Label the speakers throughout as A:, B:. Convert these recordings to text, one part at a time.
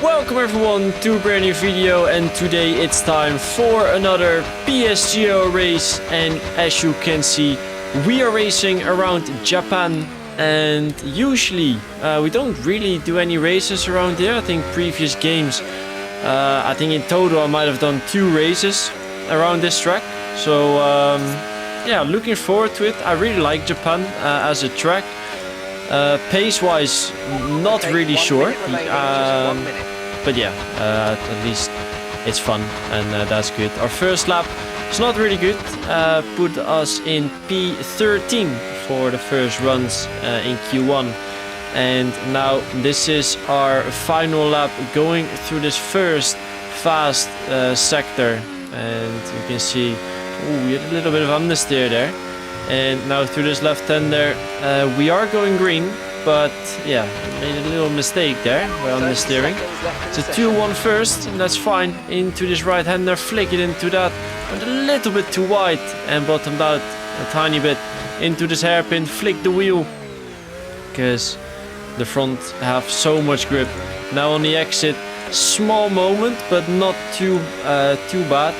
A: Welcome everyone to a brand new video, and today it's time for another PSGL race. And as you can see, we are racing around Japan, and usually we don't really do any races around here. I think previous games, I think in total I might have done 2 races around this track. So yeah, looking forward to it. I really like Japan as a track. Pace wise, not really sure, but yeah, at least it's fun, and that's good. Our first lap is not really good, put us in P13 for the first runs in Q1, and now this is our final lap going through this first fast sector, and you can see, ooh, we had a little bit of understeer there. And now through this left-hander, we are going green, but yeah, made a little mistake there by understeering. It's a 2-1 first, and that's fine. Into this right-hander, flick it into that, went a little bit too wide and bottomed out a tiny bit into this hairpin, flick the wheel, because the front have so much grip. Now on the exit, small moment, but not too bad.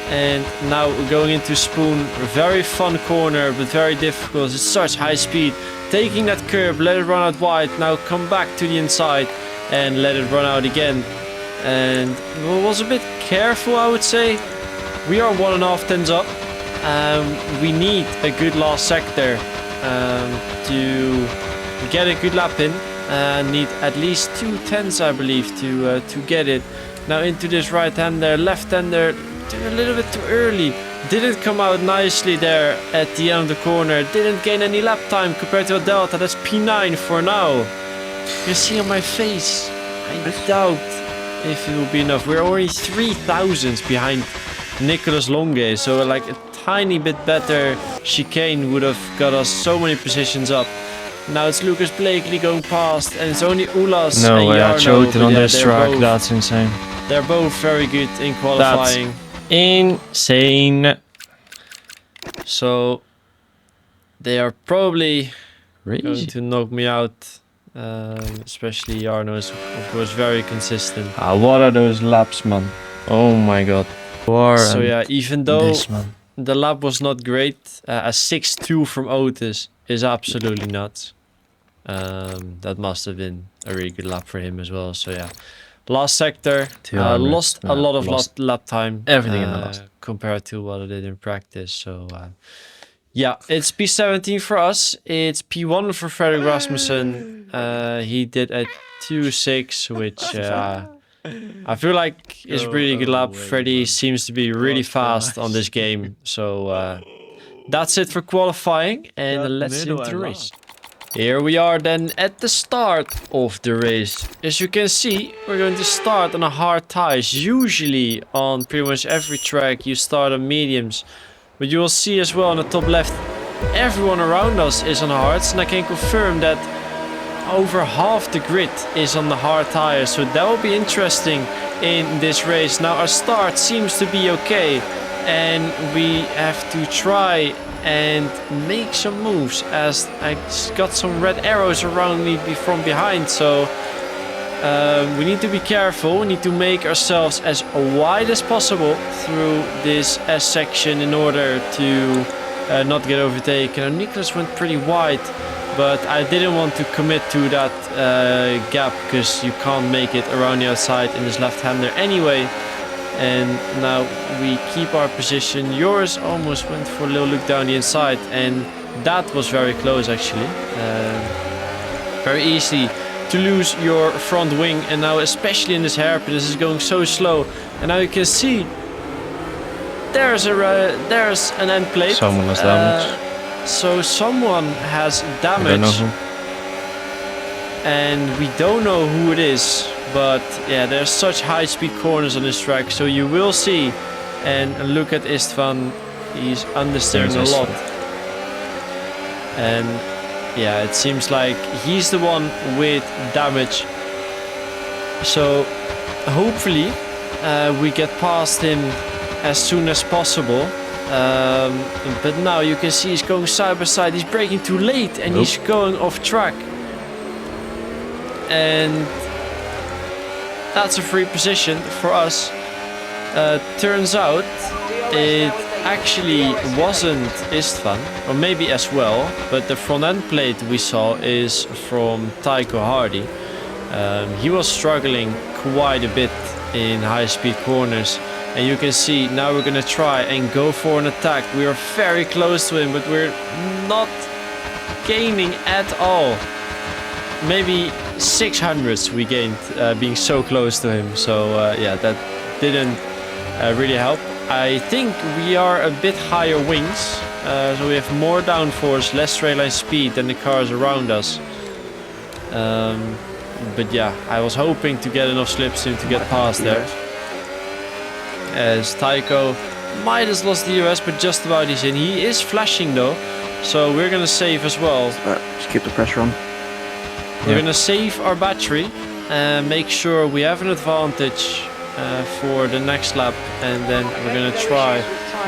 A: And now we're going into Spoon, a very fun corner, but very difficult. It's such high speed. Taking that curb, let it run out wide. Now come back to the inside and let it run out again. And was a bit careful, I would say. We are 1.5 tenths up. We need a good last sector to get a good lap in. Need at least 2 tenths, I believe, to get it. Now into this right-hander, left-hander. A little bit too early, didn't come out nicely there at the end of the corner, didn't gain any lap time compared to a Delta. That's P9 for now. You see on my face, I doubt if it will be enough. We're already 3 thousandths behind Nicholas Longe, so like a tiny bit better chicane would have got us so many positions up. Now it's Lucas Blakely going past, and it's only Ulas and
B: No way, I choked it on this track.
A: Both,
B: that's insane.
A: They're both very good in qualifying.
B: That's insane.
A: So they are probably going to knock me out, especially Jarno is of course very consistent.
B: What are those laps, man? Oh my god.
A: So yeah, even though the lap was not great, a 6.2 from Otis is absolutely nuts. That must have been a really good lap for him as well. So yeah, last sector, lost a lot of lap time.
B: Everything in the last.
A: Compared to what I did in practice. So yeah, it's P17 for us. It's P1 for Fredrik Rasmussen. He did a 2.6, which I feel like is a really good lap. Freddy seems to be really fast on this game. So that's it for qualifying, and let's get into the race. Here we are then at the start of the race. As you can see, we're going to start on a hard tires. Usually on pretty much every track you start on mediums. But you will see as well on the top left, everyone around us is on hards. And I can confirm that over half the grid is on the hard tires. So that will be interesting in this race. Now our start seems to be okay. And we have to try and make some moves, as I got some red arrows around me from behind. So we need to be careful. We need to make ourselves as wide as possible through this S section in order to not get overtaken. Now Nicholas went pretty wide, but I didn't want to commit to that gap, because you can't make it around the outside in this left-hander anyway. And now we keep our position. Yours almost went for a little look down the inside, and that was very close actually. Very easy to lose your front wing, and now especially in this hairpin, this is going so slow. And now you can see there's an end plate.
B: Someone has damage.
A: So someone has damage.
B: I don't know who.
A: And we don't know who it is. But yeah, there's such high-speed corners on this track, so you will see. And look at Istvan, he's understeering a lot. And yeah, it seems like he's the one with damage. So hopefully we get past him as soon as possible. But now you can see he's going side by side. He's braking too late, and he's going off track. And that's a free position for us. Turns out it actually wasn't Istvan, or maybe as well, but the front end plate we saw is from Tycho Hardy. He was struggling quite a bit in high-speed corners, and you can see now we're gonna try and go for an attack. We are very close to him, but we're not gaining at all. Maybe 600s we gained being so close to him, so yeah, that didn't really help. I think we are a bit higher wings, so we have more downforce, less straight line speed than the cars around us. But yeah, I was hoping to get enough slipstream to get past there. As Tycho might have lost the US, but just about he's in. He is flashing though, so we're gonna save as well.
C: Just keep the pressure on.
A: We're gonna save our battery and make sure we have an advantage for the next lap, and then we're gonna try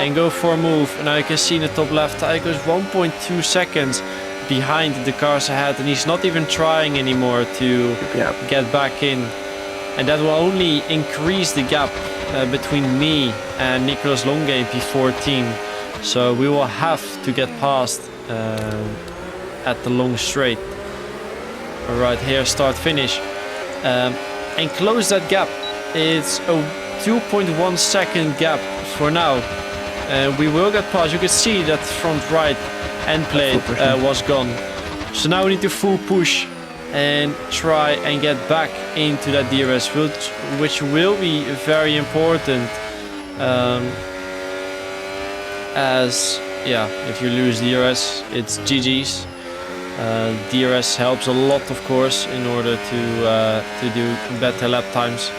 A: and go for a move. And now you can see in the top left, Tycho's 1.2 seconds behind the cars ahead, and he's not even trying anymore to get back in, and that will only increase the gap between me and Nicolas Longe in P14, so we will have to get past at the long straight. Alright, here start finish, and close that gap. It's a 2.1 second gap for now. We will get past. You can see that front right end plate was gone. So now we need to full push and try and get back into that DRS, which will be very important. As yeah, if you lose DRS, it's GG's. DRS helps a lot, of course, in order to do better lap times.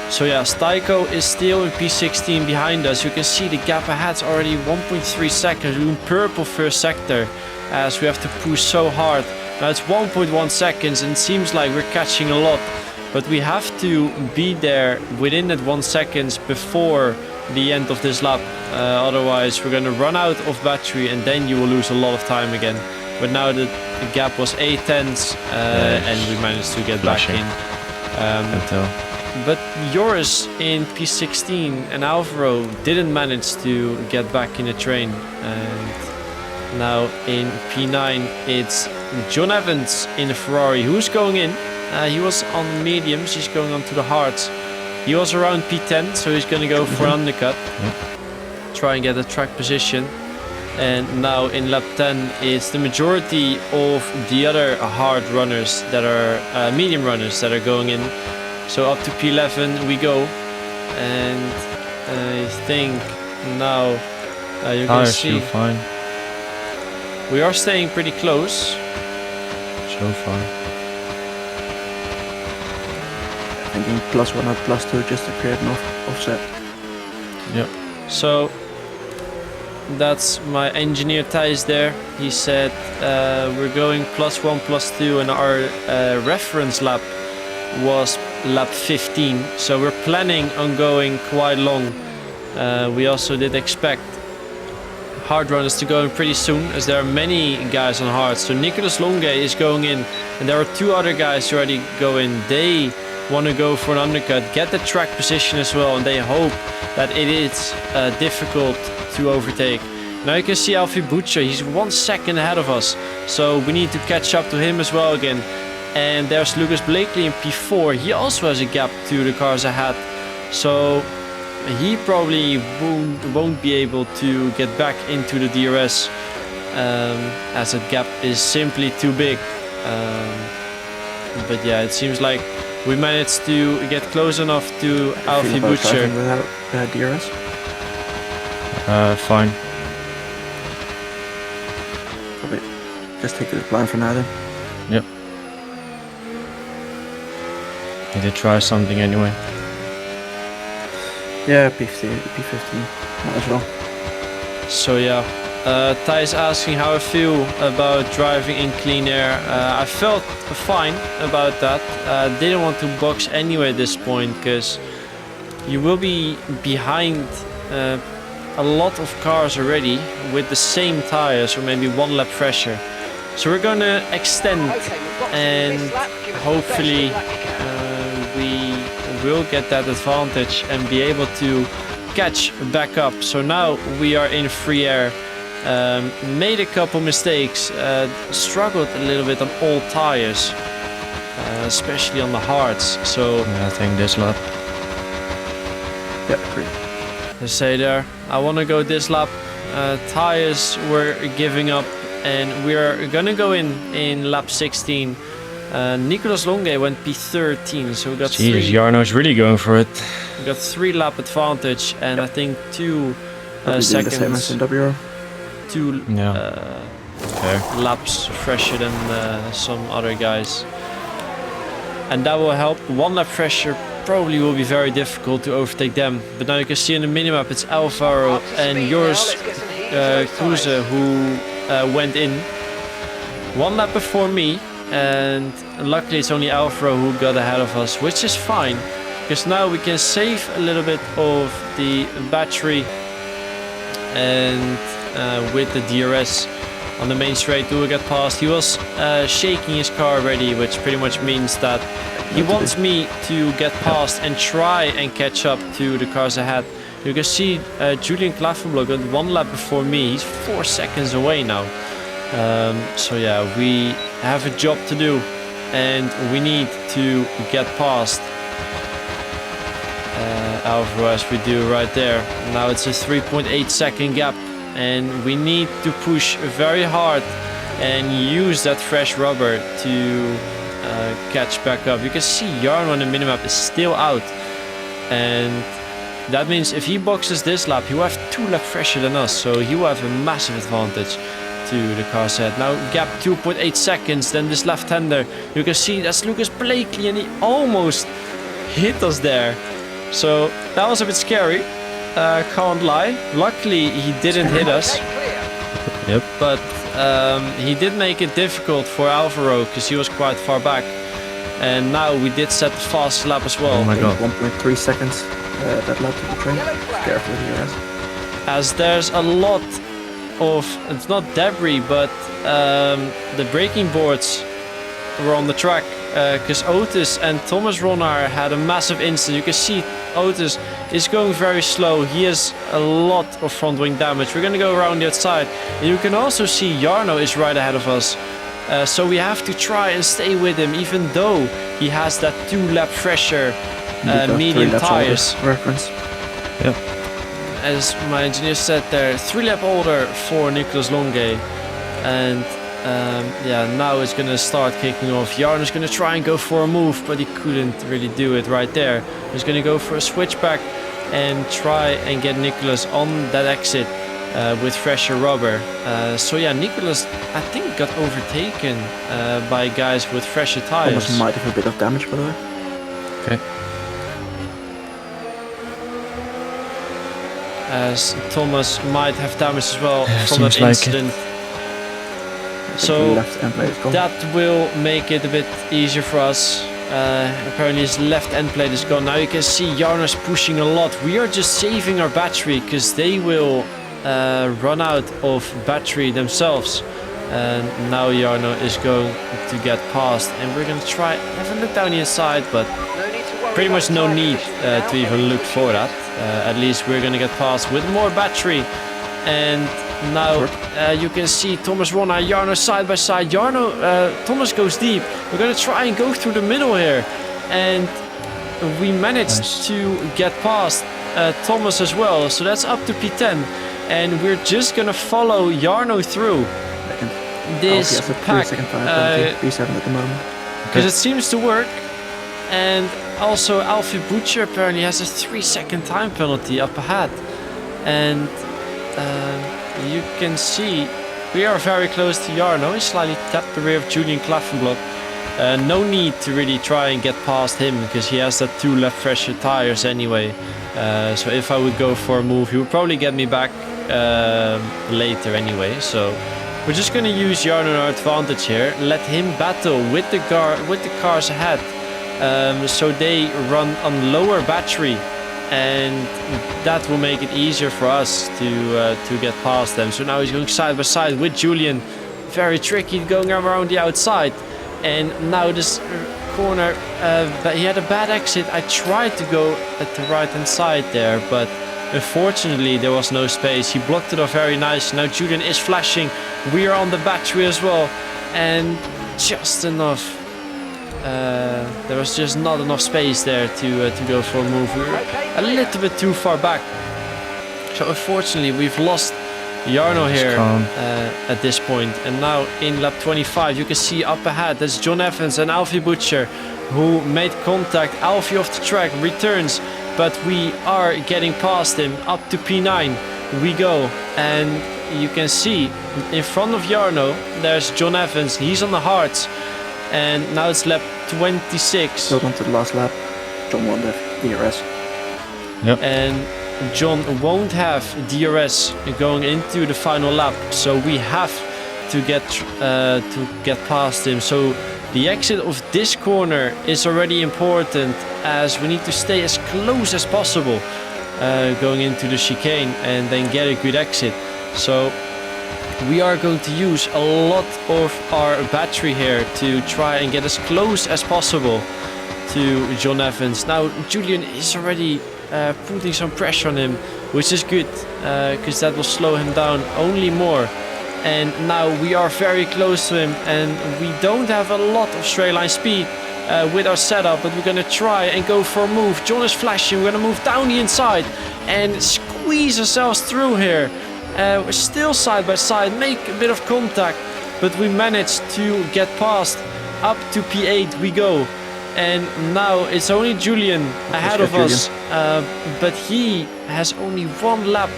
A: So yeah, Tycho is still in P16 behind us. You can see the gap ahead's already 1.3 seconds. We're in purple first sector as we have to push so hard. Now it's 1.1 seconds and it seems like we're catching a lot. But we have to be there within that 1 second before the end of this lap. Otherwise we're going to run out of battery and then you will lose a lot of time again. But now the gap was 8 tenths and we managed to get back in. But Joris in P16 and Alvaro didn't manage to get back in the train. And now in P9 it's John Evans in the Ferrari who's going in. He was on mediums, he's going on to the hards. He was around P10, so he's going to go for an undercut. Try and get a track position. And now in lap 10 it's the majority of the other hard runners that are medium runners that are going in. So up to P11 we go, and I think now you can see
B: fine.
A: We are staying pretty close.
B: So far.
C: Thinking +1 or +2 just to create an offset.
B: Yep.
A: So that's my engineer Thijs there. He said we're going +1, +2, and our reference lap was lap 15, so we're planning on going quite long. We also did expect hard runners to go in pretty soon, as there are many guys on hard. So Nicolas Longe is going in, and there are 2 other guys who already go in. They want to go for an undercut, get the track position as well, and they hope that it is difficult to overtake. Now you can see Alfie Butcher, he's 1 second ahead of us, so we need to catch up to him as well again. And there's Lucas Blakely in P4. He also has a gap to the cars ahead, so he probably won't be able to get back into the DRS as that gap is simply too big. But yeah, it seems like we managed to get close enough to Alfie Butcher.
C: Without DRS?
B: Fine.
C: Probably just take the plan for now then.
B: Yep. Need to try something anyway.
C: Yeah, P15, might as well.
A: So yeah, Thijs asking how I feel about driving in clean air. I felt fine about that. Didn't want to box anyway at this point, because you will be behind a lot of cars already with the same tires, or maybe 1 lap fresher. So we're gonna extend and hopefully we will get that advantage and be able to catch back up. So now we are in free air. Made a couple mistakes, struggled a little bit on all tires, especially on the hards. So
B: Yeah, I think this lap.
C: Yeah, agree.
A: I say there, I want to go this lap. Tires were giving up, and we're gonna go in lap 16. Nicolas Longe went P13, so we got
B: Jeez, Jarno's really going for it.
A: we got 3 lap advantage, and I think 2
C: Probably doing the same as
A: seconds,
C: in WR.
A: 2
B: Yeah. Fair.
A: laps fresher than some other guys, and that will help. 1 lap fresher probably will be very difficult to overtake them, but now you can see in the minimap it's Alvaro and yours Kruse who went in 1 lap before me, and luckily it's only Alvaro who got ahead of us, which is fine because now we can save a little bit of the battery, and with the DRS on the main straight we will get past. He was shaking his car already, which pretty much means that he wants me to get past and try and catch up to the cars ahead. You can see Julian Klaffenblock got 1 lap before me. He's 4 seconds away now. So yeah, we have a job to do and we need to get past Alvaro as we do right there. Now it's a 3.8 second gap, and we need to push very hard and use that fresh rubber to catch back up. You can see Jarno on the minimap is still out, and that means if he boxes this lap, he will have 2 laps fresher than us, so he will have a massive advantage to the car set. Now gap 2.8 seconds, then this left-hander, you can see that's Lucas Blakely, and he almost hit us there. So that was a bit scary, can't lie. Luckily he didn't hit us.
B: Yep.
A: But he did make it difficult for Alvaro because he was quite far back. And now we did set the fast lap as well.
B: Oh my god.
C: 1.3 seconds that lap to the train. Careful here, guys.
A: As there's a lot of, it's not debris, but the braking boards were on the track because Otis and Thomas Ronnar had a massive incident. You can see Otis is going very slow. He has a lot of front wing damage. We're going to go around the outside. And you can also see Jarno is right ahead of us. So we have to try and stay with him, even though he has that 2 lap fresher medium tires.
C: Reference.
B: Yep.
A: As my engineer said there, 3 lap older for Nicolas Longe. And yeah, now it's going to start kicking off. Jarno's going to try and go for a move, but he couldn't really do it right there. He's going to go for a switchback and try and get Nicolas on that exit with fresher rubber. So yeah, Nicolas, I think, got overtaken by guys with fresher tires.
C: Almost might have a bit of damage, by the way.
B: Okay.
A: As Thomas might have damage as well from that
B: seems like
A: incident. So
C: left end plate is gone.
A: that will make it a bit easier for us. Apparently his left end plate is gone. Now you can see Jarno's pushing a lot. We are just saving our battery because they will run out of battery themselves. And now Jarno is going to get past, and we're going to try. I haven't looked down the inside, but pretty much no need to even look for that. At least we're going to get past with more battery. And now you can see Thomas Ronnar, Jarno side by side. Thomas goes deep. We're going to try and go through the middle here. And we managed to get past Thomas as well. So that's up to P10. And we're just going to follow Jarno through this pack.
C: P7 at the moment.
A: Because it seems to work. And also Alfie Butcher apparently has a 3-second time penalty up ahead. And you can see we are very close to Jarno. He slightly tapped the rear of Julian Klaffenblock. No need to really try and get past him because he has that 2 left fresher tires anyway. So if I would go for a move, he would probably get me back later anyway. So we're just going to use Jarno in our advantage here. Let him battle with the cars ahead. So they run on lower battery, and that will make it easier for us to get past them. So now he's going side by side with Julian. Very tricky going around the outside. And now this corner, but he had a bad exit. I tried to go at the right hand side there, but unfortunately there was no space. He blocked it off very nice. Now Julian is flashing. We are on the battery as well, and just enough. There was just not enough space there to go for a move. We were a little bit too far back. So unfortunately we've lost Jarno here at this point. And now in lap 25 you can see up ahead that's John Evans and Alfie Butcher who made contact. Alfie off the track returns, but we are getting past him. Up to P9 we go, and you can see in front of Jarno there's John Evans. He's on the hards, and now it's lap 26.
C: Got on to the last lap. John won the DRS.
B: Yep.
A: And John won't have DRS going into the final lap, so we have to get past him. So the exit of this corner is already important, as we need to stay as close as possible going into the chicane and then get a good exit. So we are going to use a lot of our battery here to try and get as close as possible to John Evans. Now Julian is already putting some pressure on him, which is good because that will slow him down only more. And now we are very close to him, and we don't have a lot of straight line speed with our setup, but we're gonna try and go for a move. John is flashing. We're gonna move down the inside and squeeze ourselves through here. We're still side by side, make a bit of contact, but we managed to get past. Up to P8 we go. And now it's only Julian ahead of us, but he has only one lap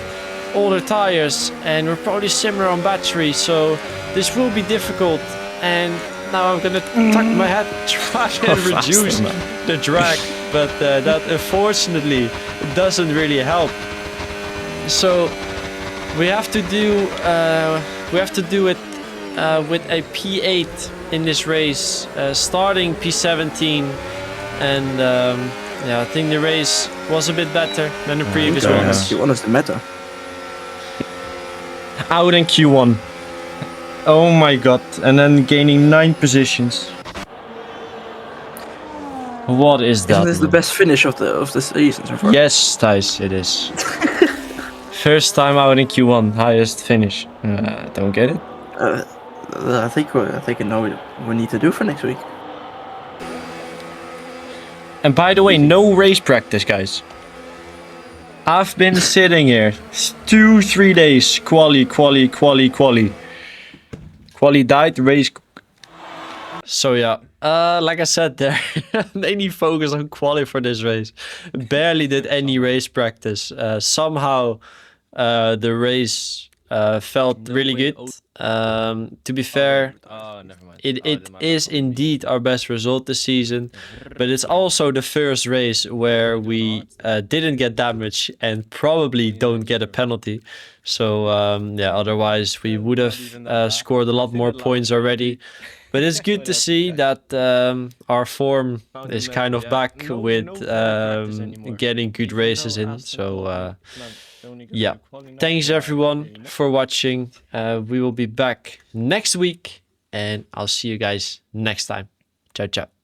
A: older tires, and we're probably similar on battery, so this will be difficult. And now I'm gonna tuck my head, try and reduce the drag, but that unfortunately doesn't really help. So we have to do it with a P8 in this race, starting P17, and yeah, I think the race was a bit better than the previous ones.
C: Q1 is the meta.
B: Out in Q1. Oh my god. And then gaining 9 positions. What is that?
C: Isn't this the best finish of the season so far?
B: Yes, Thijs, it is. First time out in Q1, highest finish. Don't get it.
C: I think I know what we need to do for next week.
B: And by the way, no race practice, guys. I've been sitting here 2-3 days. Quali. Quali died, race.
A: So yeah, like I said there, they need focus on quali for this race. Barely did any race practice. Somehow the race felt really good. To be fair, it is indeed our best result this season, but it's also the first race where we didn't get damage and probably don't get a penalty. So yeah, otherwise we would have scored a lot more points already. But it's good to see that our form is kind of back with getting good races in. So yeah, thanks everyone for watching. We will be back next week, and I'll see you guys next time. Ciao, ciao.